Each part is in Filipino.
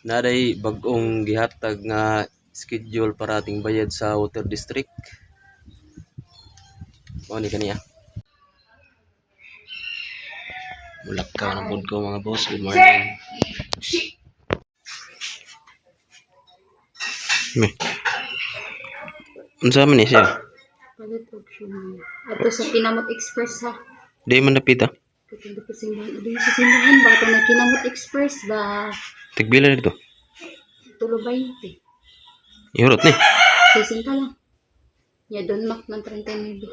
Naday bag-ong gihatag nga schedule para ating bayad sa water district. O ni kaniya. Mulakaw na pod ko mga boss. Good morning. May. Unsa man ni siya? Palit og siya. Ato sa Kinamot Express ha. Di man napita. Katong di sa simbahan ba ito na Kinamot Express ba? Tigbila dito. Tulo 20. Iurot ni. 60 lang. Ya Don Mac ng 39.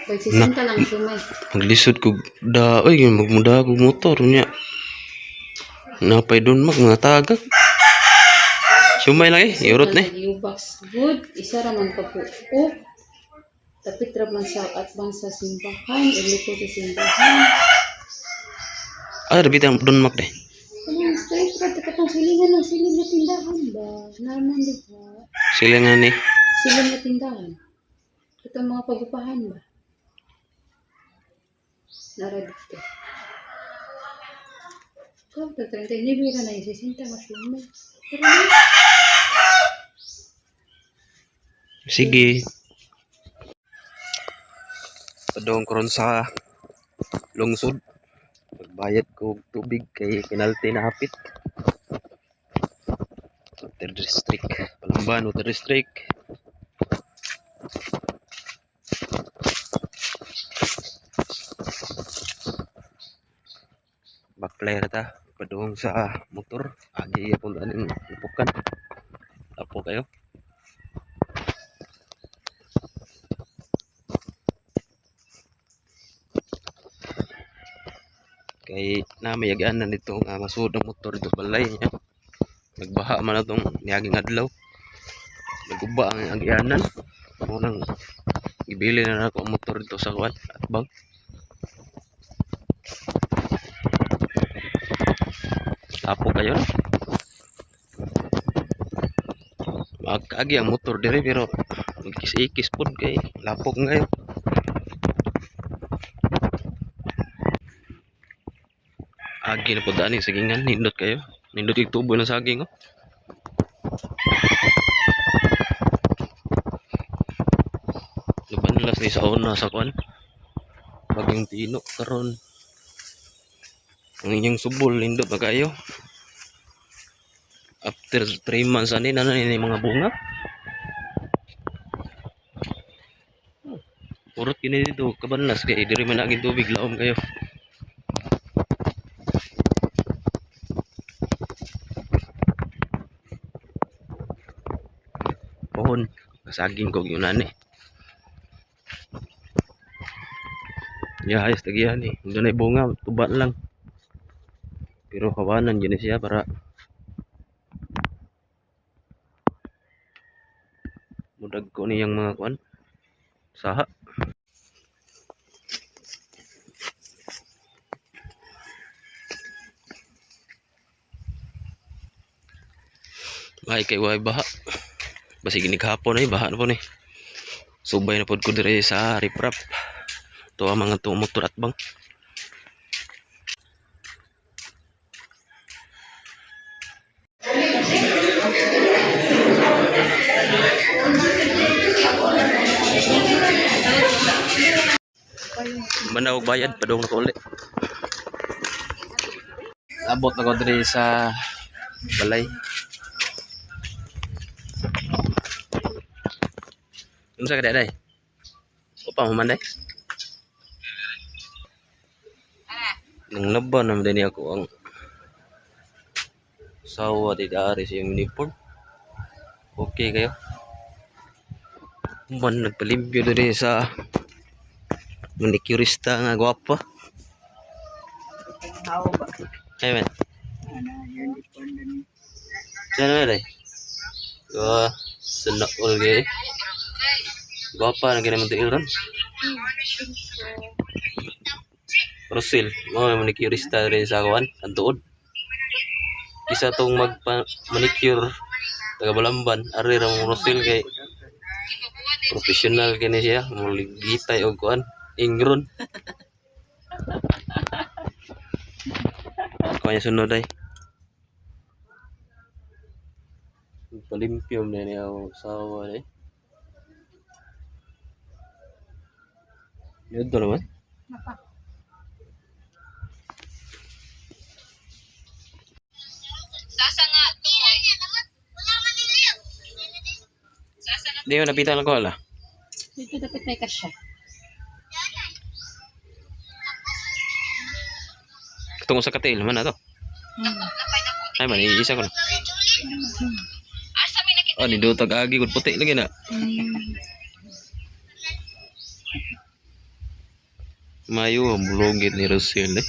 Pag 60 lang sumay. Maglisod ko da oy magmuda ko motor nya. Napay doon mga tagak. Sumay lang iurot ni. Yubas. Good. Isa raman pa po. Oh. Tapit raman sa atbang sa simbahan. Iliko sa simbahan. Ah, bitang doon mak deh. Kaya straight ka katong silingan ng siling na tindahan ba? Naman di ba? Sila nga ni. Siling na tindahan. Katong mga pagupahan ba? Nara dito. Kung 39 na na yung 60 mas lumay. Pero na. Sige. Padong karon sa lungsod. Magbayad ko og tubig kay penalty na hapit. Water district. Palamban water district. Backplayer ta padung sa motor agi akong aning lupukan apo kayo kay namayagaan na nito nga masud ang motor dito balay niya nagbaha man atong niaging adlaw naguba ang agianan unang gibili na ako ang motor dito sa kuan at bang apo kayo magkaagi ang motor dire pero magkis-ikis pod kay lapok ngayon agi na pod ani sagingan nindot kayo nindot yung tubo ng saging oh. Lubanlas ni sa una sa kuan baging tino karon ang inyong subol nindot na kayo after 3 months ani na ni mga bunga urot kini dito kabanlas kay diri man aging tubig laom kayo pohon kasaging kog yun ani ya ayos tagihan ni doon ay bunga tuba lang pero kawanan yun siya para mudag ko niyang mga kuan saha ay kay way baha basi gini kahapon ay baha na po ni subay na pod ko dire sa riprap to ang mga motor at bang manawag bayad padong na ko ulit abot na ko dire sa balay unsa kada day upa mo man day nang laban naman din ako ang sawa di dari sa yung uniform okay kayo man nagpalimpyo dire sa manicurista nga gwapa ay man sana na day sunak ulge gwapa na ginaman to ilron Rosil mo manicurista rin sa kawan ang tuod isa tong manicure taga Balamban ari ra mo Rosil kay professional kini siya muligitay og kuan ingron kanya sunod ay Palimpyom na niya ako sawa eh. Yun to naman. Di ko napitan ko ala. Dito dapat may kasya. Tungo sa katil man na to. Ay man, iisa ko na. Oh, ni dutag agi gud puti lagi na. Mayo ang bulogit ni Rosel eh.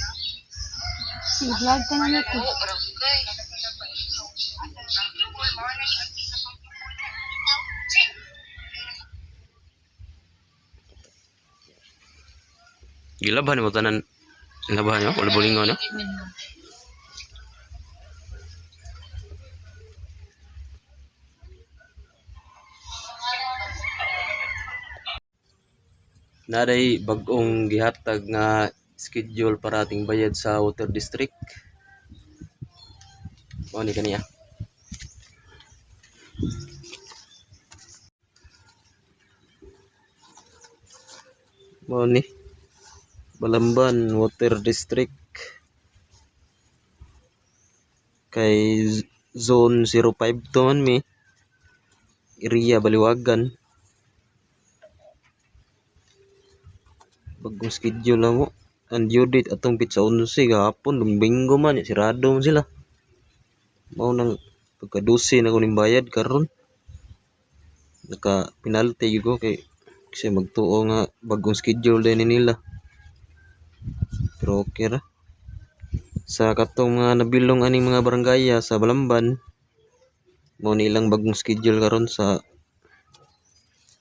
I-vlog ka na nito. Gilabahan mo tanan. Labahan nyo? Wala bulingo no? Naday bag-ong gihatag nga schedule para ating bayad sa water district. O ni kaniya. O ni Balamban Water District kay zone 05 to man mi. Area Baliwagan. Bagong schedule lang mo. Ang due date atong pizza 11 gahapon, Domingo man, sirado man sila. Mao nang pagka-12 na ko ning bayad karon. Naka penalty gyud ko kay kasi magtuo nga bagong schedule din nila. Pero okay ra. Sa katong mga nabilong aning mga barangaya sa Balamban, mao nilang bagong schedule karon sa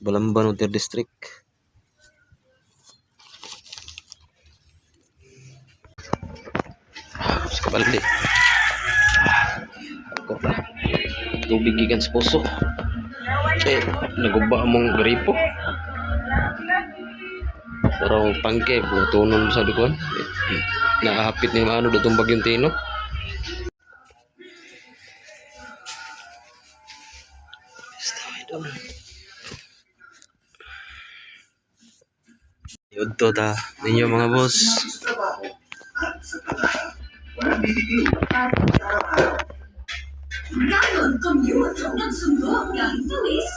Balamban Water District. Kapaldi. Ako pa. Tubig gikan sa puso. Naguba mong gripo. Pero pangke, tunon sa likod. Nakahapit ni ano dutong Bagyong Tino. Yudto ta ninyo mga boss. Ngayon, commute, nagsundo ng tuwis.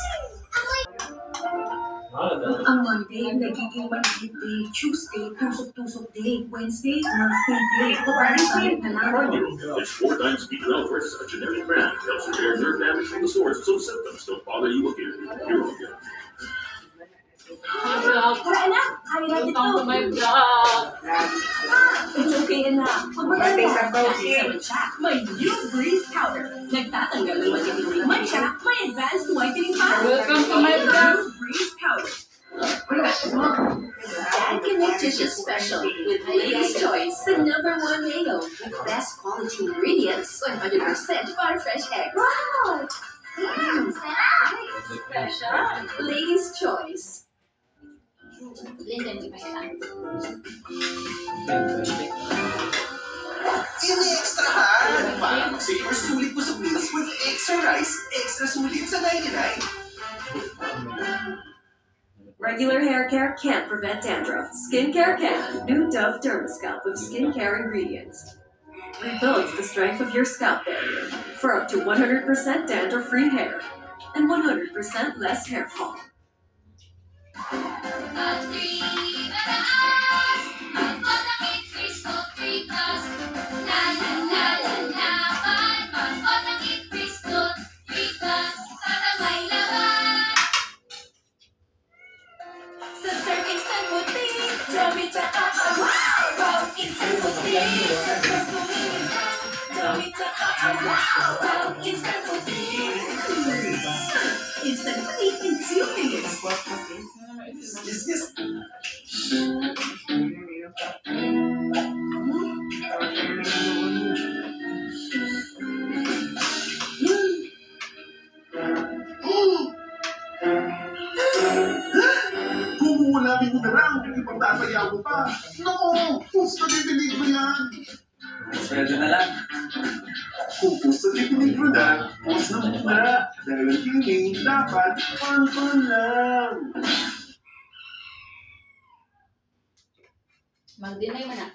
Ang Monday, nagiging Monday day. Tuesday, tusok-tusok day. Wednesday, monthly day. Friday, na lang. It's 4 times B12 versus a generic brand. Helps repair nerve damage from the source so symptoms don't bother you again. You're okay. Tara anak, kaya natin ito. It's okay anak. Huwag mag-alala. Dahil sa matcha, may new Breeze Powder. Nagtatanggal ng matinding matcha, may advanced whitening powder. Welcome to my vlog. Breeze Powder. Dad can make dishes special with Lady's Choice, the #1 mayo with best quality ingredients, 100% farm fresh eggs. Wow! Special. Lady's Choice. Ini-extrahan! Para mag-savor sulit mo sa meals with extra rice, extra sulit sa 99. Regular hair care can't prevent dandruff. Skincare can. New Dove Dermascalp with skincare ingredients. Rebuilds the strength of your scalp barrier for up to 100% dandruff-free hair and 100% less hair fall. Sa Surf Instant Puti, Dami tsaka wow! Instant Puti, sa Surf Puti, Dami tsaka wow! Instant Puti, Instant Puti in 2 minutes. Yes, yes. Kung ulamin mo na lang, ipagtatayaw mo pa. Naku, push na didilig mo yan. Sweldo na lang. Kung puso libre na, puso na. Dahil ang feeling dapat fun lang. Mag-deny mo na.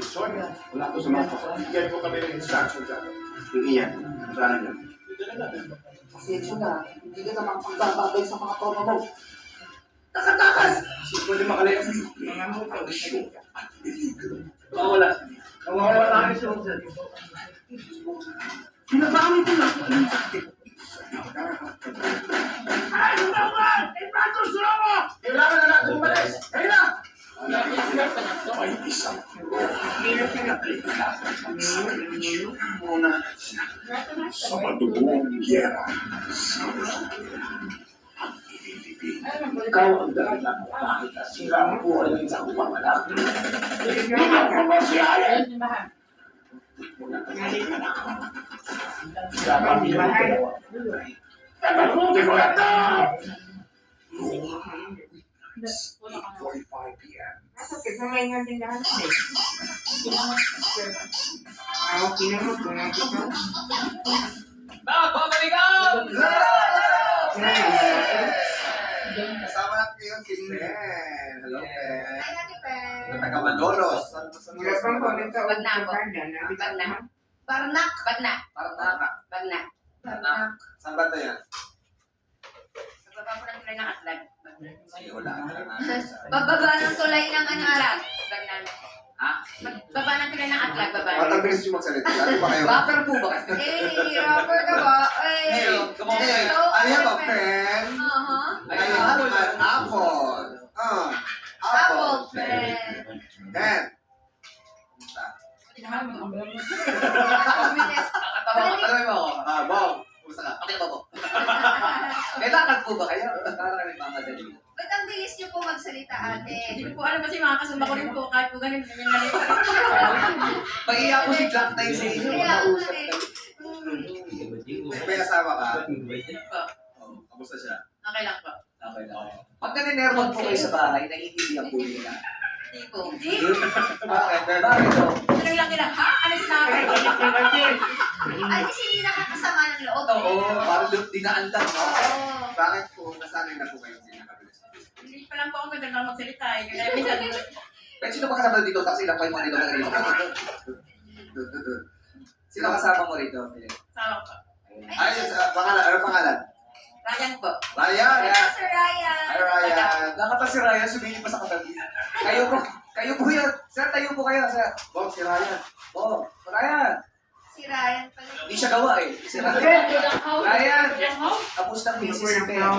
Sorry, wala ko sa mga pasok. Bigyan ko kami ng instruction dyan. Yung iyan, saan yan? Pasensya na, hindi ka naman pagbabagay sa mga tono mo. Nakatakas! Pwede makalaya ko yun. Nawawala. Nawawala kami sa mga. Pinabangon ko lang. Ay, lumawan! Ipato sa ako! Kailangan na natin umalis! Kaya na! Ay, isang muna sa madugong giyera. Ikaw ang dahilan mo bakit nasira ang buhay ng isang pamalag. Hindi ako masiyaya! Dapat hindi mo dalawa. Dapat mo di ko ito! 8:45 p.m. Kasama natin ngayon si Pen. Hello, Pen. Taga Malolos. Bagnak. Saan ba ito yan? Sa baba po ng tulay ng atlag. Sige, wala ka lang natin. Bababa ng tulay ng atlag. Bagnan. Ha? Baba ng tulay ng atlag, baba. Ang bilis yung magsalita. Ano ba kayo? Rapper po ba kayo? Rapper ka ba? Hey, ano yan ba, Pen? Ay, apple. Apple pen. Pen. Bob. Kumusta ka? Okay ba po? May lakad po ba kayo? Para kami mamadali. Ba't ang bilis niyo po magsalita, ate? Hindi ko po alam kasi mga kasumba ko rin po kahit po ganun ganyan. Mag-iya po si Jack tayo sa inyo. Kaya ako na eh. May kasama ka? Po. Kamusta siya? Okay lang po. Okay na. Pag naninermon po kayo sa bahay, naiintindihan po nila. Hindi po. Bakit? Bakit to? Tanong lang nila, ha? Ano sinabi? Ay, kasi hindi nakakasama ng loob. Oo, parang dinaan lang. Oo. Bakit po nasanay na po kayo sa nakabilis? Hindi pa lang po ako magandang magsalita eh. Kaya minsan, Pero sino ba kasama dito? Tapos ilang kayo mga dito mag-rito. Sino kasama mo rito? sawa ko. Ay, pangalan. Ano pangalan? Ryan po. Ryan! Hello, Sir Ryan. Hi, Ryan! Nakata si Ryan, sumihin pa sa katabi. Kayo po yan. Sir, tayo po kayo, sir. Bob, si Ryan. Oh, Ryan. Si Ryan pala. Hindi siya gawa eh. Si Ryan. Ryan, kamusta ang busy si Pen?